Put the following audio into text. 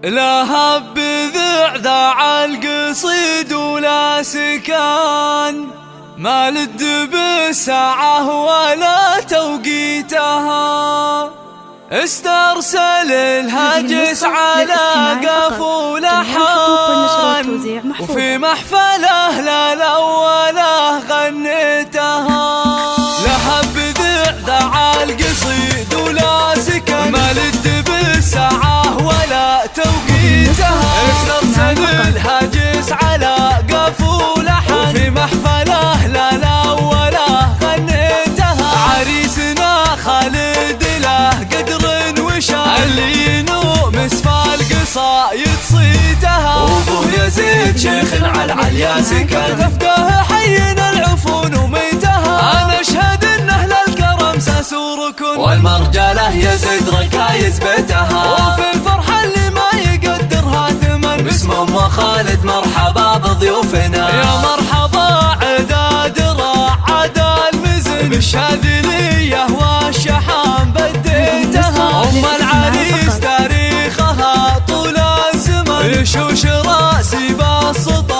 لها بذع ذاع القصيد ولا سكان، ما لد بساعة ولا توقيتها. استرسل الهاجس على قفو لحان، وفي محفله لا الأولى غنيتها. لها بذع ذاع القصيد ولا سكان، ما لد بساعة ولا توقيتها. استرسل الهاجس على قفو لحان، وفي محفله لا الأولى غنيتها. عريسنا خالد له قدر وشان، اللي ينوم اسفى القصايد صيتها. وابوه يزيد شيخ على العليا سكن، تفقه حين العفون وميتها. انا اشهد انه للكرم ساس وركن، والمرجله يزيد ركايز بيتها. وفي الفرحه اللي ما يقدرها ثمن، باسم ام خالد مرحبا بضيوفنا. يا مرحبا عداد راع عدا المزن، بالشاذليه والشحام بديتها. ام العريس تاريخها طول الزمن، يشوش راسي بالسطر